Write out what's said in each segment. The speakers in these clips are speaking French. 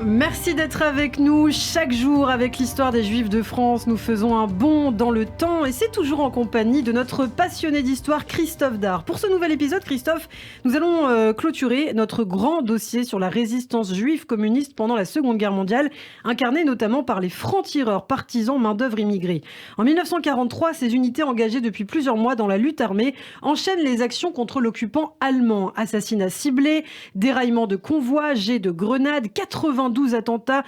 Merci d'être avec nous chaque jour avec l'histoire des Juifs de France. Nous faisons un bond dans le temps et c'est toujours en compagnie de notre passionné d'histoire Christophe Dard. Pour ce nouvel épisode, Christophe, nous allons clôturer notre grand dossier sur la résistance juive communiste pendant la Seconde Guerre mondiale, incarnée notamment par les francs-tireurs partisans main-d'œuvre immigrés. En 1943, ces unités engagées depuis plusieurs mois dans la lutte armée enchaînent les actions contre l'occupant allemand. Assassinats ciblés, déraillements de convois, jets de grenades, 92 attentats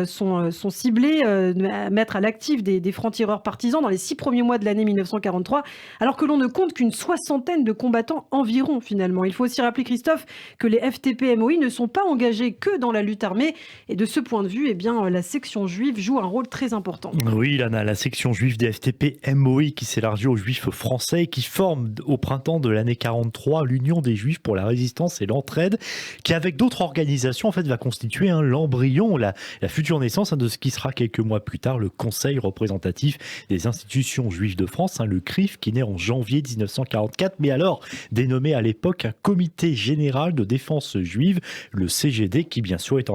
sont ciblés à mettre à l'actif des francs-tireurs partisans dans les 6 premiers mois de l'année 1943, alors que l'on ne compte qu'une soixantaine de combattants environ finalement. Il faut aussi rappeler, Christophe, que les FTP-MOI ne sont pas engagés que dans la lutte armée et de ce point de vue, la section juive joue un rôle très important. Oui, Lana, la section juive des FTP-MOI qui s'élargit aux juifs français et qui forme au printemps de l'année 43 l'Union des juifs pour la résistance et l'entraide, qui avec d'autres organisations en fait va constituer l'embryon, la future naissance de ce qui sera quelques mois plus tard le Conseil représentatif des institutions juives de France, le CRIF, qui naît en janvier 1944, mais alors dénommé à l'époque un Comité général de défense juive, le CGD, qui bien sûr est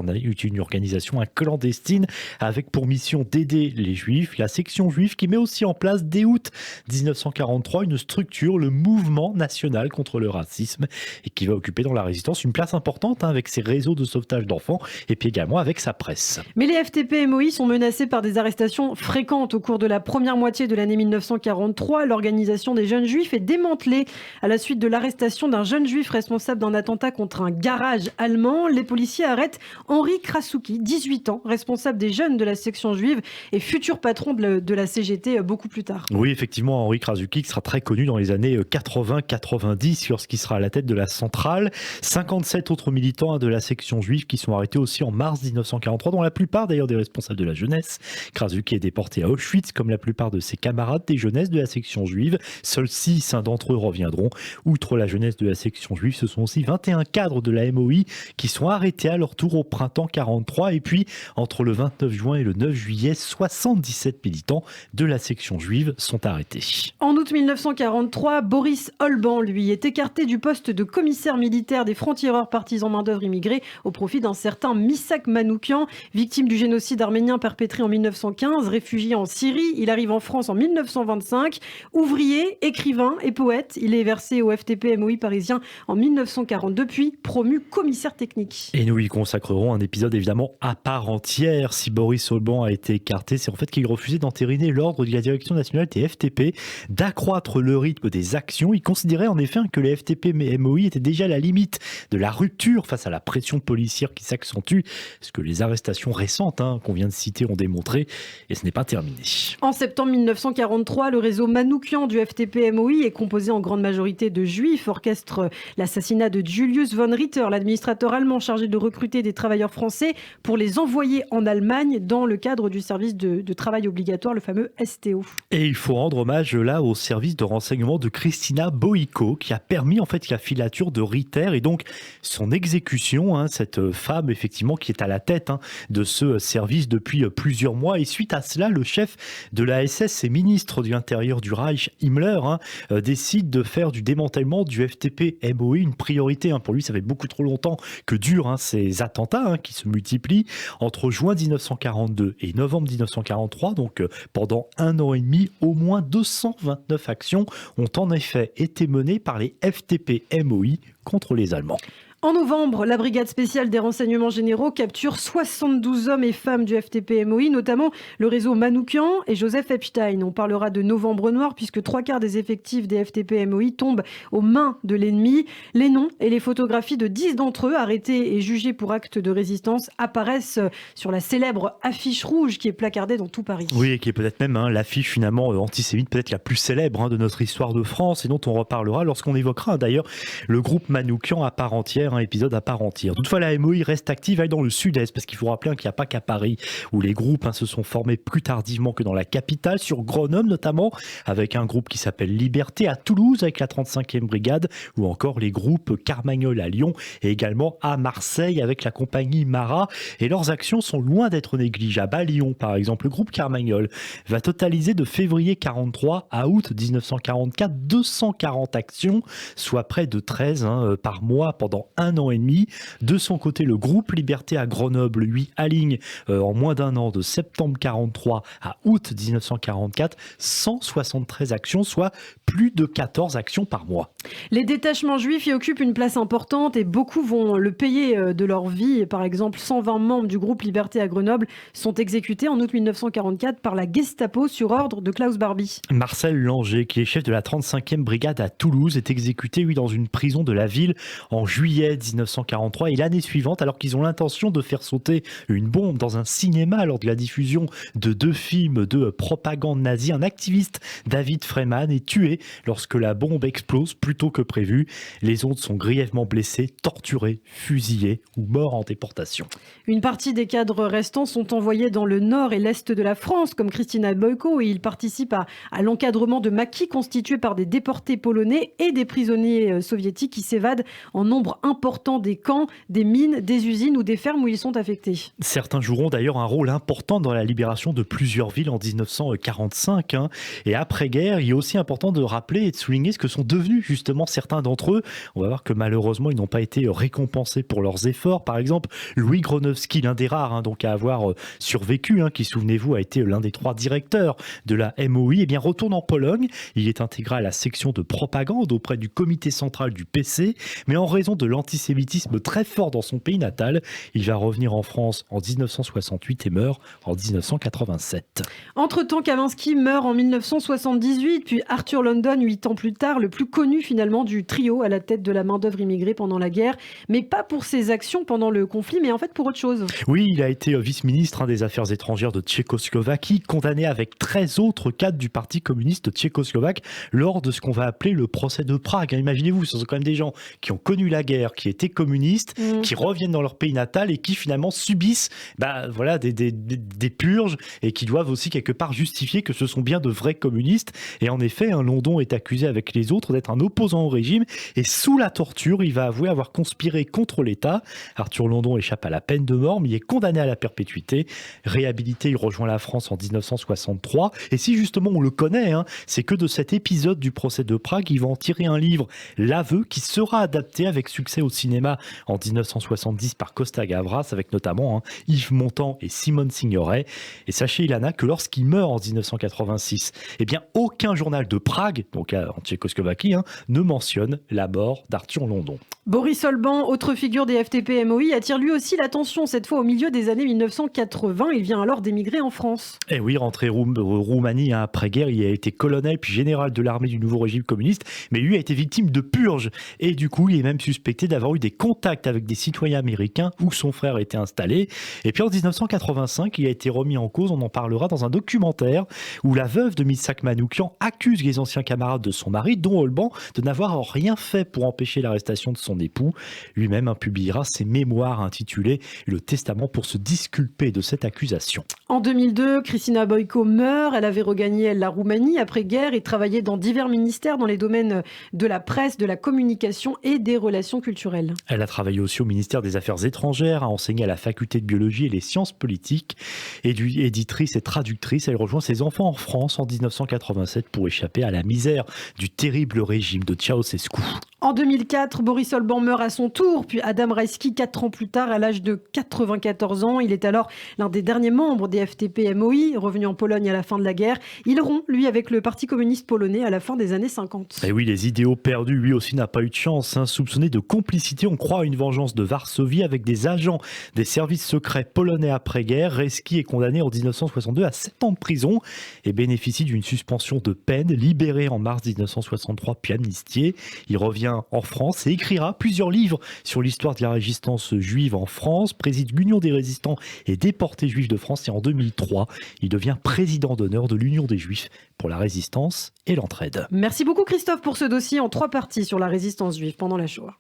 une organisation clandestine avec pour mission d'aider les juifs. La section juive qui met aussi en place dès août 1943 une structure, le Mouvement national contre le racisme, et qui va occuper dans la résistance une place importante avec ses réseaux de sauvetage d'enfants et puis également avec sa presse. Mais les FTP-MOI sont menacés par des arrestations fréquentes au cours de la première moitié de l'année 1943. L'organisation des jeunes juifs est démantelée à la suite de l'arrestation d'un jeune juif responsable d'un attentat contre un garage allemand. Les policiers arrêtent Henri Krasuki, 18 ans, responsable des jeunes de la section juive et futur patron de la CGT beaucoup plus tard. Oui, effectivement, Henri Krasuki qui sera très connu dans les années 80-90 lorsqu'il sera à la tête de la centrale. 57 autres militants de la section juive qui sont arrêtés aussi en mars 1943, dont la plupart d'ailleurs des responsables de la jeunesse. Krasuki est déporté à Auschwitz comme la plupart de ses camarades des jeunesses de la section juive. Seuls 6 d'entre eux reviendront. Outre la jeunesse de la section juive, ce sont aussi 21 cadres de la MOI qui sont arrêtés à leur tour au printemps 43. Et puis, entre le 29 juin et le 9 juillet, 77 militants de la section juive sont arrêtés. En août 1943, Boris Olban, lui, est écarté du poste de commissaire militaire des francs-tireurs partisans main-d'œuvre immigrés au profit d'un certain Misak Manoukian, victime du génocide arménien perpétré en 1915, réfugié en Syrie. Il arrive en France en 1925. Ouvrier, écrivain et poète, il est versé au FTP-MOI parisien en 1942, puis promu commissaire technique. Et nous y consacrerons un épisode évidemment à part entière. Si Boris Olban a été écarté, c'est en fait qu'il refusait d'entériner l'ordre de la direction nationale des FTP d'accroître le rythme des actions. Il considérait en effet que les FTP-MOI étaient déjà à la limite de la rupture face à la pression policière qui s'accentue, ce que les arrestations récentes qu'on vient de citer ont démontré, et ce n'est pas terminé. En septembre 1943, le réseau Manoukian du FTP-MOI est composé en grande majorité de juifs, orchestre l'assassinat de Julius von Ritter, l'administrateur allemand chargé de recruter des travailleurs français pour les envoyer en Allemagne dans le cadre du service de travail obligatoire, le fameux STO. Et il faut rendre hommage là au service de renseignement de Christina Boïko qui a permis en fait la filature de Ritter et donc son exécution, cette femme effectivement qui est à la tête de ce service depuis plusieurs mois. Et suite à cela, le chef de la SS et ministre de l'Intérieur du Reich, Himmler, décide de faire du démantèlement du FTP-MOI une priorité. Pour lui, ça fait beaucoup trop longtemps que durent ces attentats qui se multiplient. Entre juin 1942 et novembre 1943, donc pendant 1 an et demi, au moins 229 actions ont en effet été menées par les FTP-MOI contre les Allemands. En novembre, la brigade spéciale des renseignements généraux capture 72 hommes et femmes du FTP-MOI, notamment le réseau Manoukian et Joseph Epstein. On parlera de novembre noir puisque 3/4 des effectifs des FTP-MOI tombent aux mains de l'ennemi. Les noms et les photographies de 10 d'entre eux, arrêtés et jugés pour actes de résistance, apparaissent sur la célèbre affiche rouge qui est placardée dans tout Paris. Oui, et qui est peut-être même l'affiche finalement antisémite peut-être la plus célèbre de notre histoire de France et dont on reparlera lorsqu'on évoquera d'ailleurs le groupe Manoukian à part entière, un épisode à part entière. Toutefois, la MOI reste active dans le sud-est, parce qu'il faut rappeler qu'il n'y a pas qu'à Paris où les groupes se sont formés plus tardivement que dans la capitale, sur Grenoble notamment, avec un groupe qui s'appelle Liberté, à Toulouse avec la 35e brigade, ou encore les groupes Carmagnole à Lyon, et également à Marseille avec la compagnie Marat. Et leurs actions sont loin d'être négligeables. À Lyon, par exemple, le groupe Carmagnole va totaliser de février 43 à août 1944 240 actions, soit près de 13 par mois pendant 1 an et demi. De son côté, le groupe Liberté à Grenoble, lui, aligne en moins d'un an, de septembre 43 à août 1944, 173 actions, soit plus de 14 actions par mois. Les détachements juifs y occupent une place importante et beaucoup vont le payer de leur vie. Par exemple, 120 membres du groupe Liberté à Grenoble sont exécutés en août 1944 par la Gestapo sur ordre de Klaus Barbie. Marcel Langer, qui est chef de la 35e brigade à Toulouse, est exécuté, dans une prison de la ville en juillet 1943. Et l'année suivante, alors qu'ils ont l'intention de faire sauter une bombe dans un cinéma lors de la diffusion de 2 films de propagande nazie, un activiste, David Freeman, est tué lorsque la bombe explose plus tôt que prévu. Les autres sont grièvement blessés, torturés, fusillés ou morts en déportation. Une partie des cadres restants sont envoyés dans le nord et l'est de la France, comme Krystyna Boyko, et ils participent à l'encadrement de maquis constitués par des déportés polonais et des prisonniers soviétiques qui s'évadent en nombre important des camps, des mines, des usines ou des fermes où ils sont affectés. Certains joueront d'ailleurs un rôle important dans la libération de plusieurs villes en 1945. Et après-guerre, il est aussi important de rappeler et de souligner ce que sont devenus justement certains d'entre eux. On va voir que malheureusement, ils n'ont pas été récompensés pour leurs efforts. Par exemple, Louis Gronowski, l'un des rares donc à avoir survécu, qui, souvenez-vous, a été l'un des 3 directeurs de la MOI, retourne en Pologne. Il est intégré à la section de propagande auprès du comité central du PC, mais en raison de l'antisémitisme très fort dans son pays natal, il va revenir en France en 1968 et meurt en 1987. Entre-temps, Kavinsky meurt en 1978, puis Arthur London 8 ans plus tard, le plus connu finalement du trio à la tête de la main-d'œuvre immigrée pendant la guerre, mais pas pour ses actions pendant le conflit, mais en fait pour autre chose. Oui, il a été vice-ministre des Affaires étrangères de Tchécoslovaquie, condamné avec 13 autres cadres du Parti communiste tchécoslovaque lors de ce qu'on va appeler le procès de Prague. Imaginez-vous, ce sont quand même des gens qui ont connu la guerre, qui étaient communistes, qui reviennent dans leur pays natal et qui finalement subissent des purges et qui doivent aussi quelque part justifier que ce sont bien de vrais communistes. Et en effet, London est accusé avec les autres d'être un opposant au régime et sous la torture, il va avouer avoir conspiré contre l'État. Arthur London échappe à la peine de mort, mais il est condamné à la perpétuité. Réhabilité, il rejoint la France en 1963. Et si justement on le connaît, c'est que de cet épisode du procès de Prague, il va en tirer un livre, L'Aveu, qui sera adapté avec succès au cinéma en 1970 par Costa Gavras, avec notamment Yves Montand et Simone Signoret. Et sachez, Ilana, que lorsqu'il meurt en 1986, aucun journal de Prague, donc en Tchécoslovaquie, ne mentionne la mort d'Arthur London. Boris Olban, autre figure des FTP-MOI, attire lui aussi l'attention, cette fois au milieu des années 1980. Il vient alors d'émigrer en France. Et oui, rentré Roumanie après-guerre, il a été colonel puis général de l'armée du nouveau régime communiste, mais lui a été victime de purges. Et du coup, il est même suspecté d'avoir eu des contacts avec des citoyens américains où son frère était installé. Et puis en 1985, il a été remis en cause, on en parlera dans un documentaire où la veuve de Mitsak Manoukian accuse les anciens camarades de son mari, dont Olban, de n'avoir rien fait pour empêcher l'arrestation de son époux. Lui-même publiera ses mémoires intitulées « Le testament » pour se disculper de cette accusation. En 2002, Krystyna Boyko meurt. Elle avait regagné la Roumanie après-guerre et travaillé dans divers ministères dans les domaines de la presse, de la communication et des relations culturelles. Elle a travaillé aussi au ministère des Affaires étrangères, a enseigné à la faculté de biologie et les sciences politiques. Éditrice et traductrice, elle rejoint ses enfants en France en 1987 pour échapper à la misère du terrible régime de Ceausescu. En 2004, Boris Olban meurt à son tour, puis Adam Rajski 4 ans plus tard à l'âge de 94 ans. Il est alors l'un des derniers membres des FTP-MOI, revenu en Pologne à la fin de la guerre. Il rompt, lui, avec le Parti communiste polonais à la fin des années 50. Et oui, les idéaux perdus, lui aussi n'a pas eu de chance. Soupçonné de complicité, on croit à une vengeance de Varsovie avec des agents des services secrets polonais après-guerre. Rajski est condamné en 1962 à 7 ans de prison et bénéficie d'une suspension de peine, libéré en mars 1963 puis amnistié. Il revient en France et écrira plusieurs livres sur l'histoire de la résistance juive en France, préside l'Union des résistants et déportés juifs de France et en 2003, il devient président d'honneur de l'Union des Juifs pour la résistance et l'entraide. Merci beaucoup Christophe pour ce dossier en 3 parties sur la résistance juive pendant la Shoah.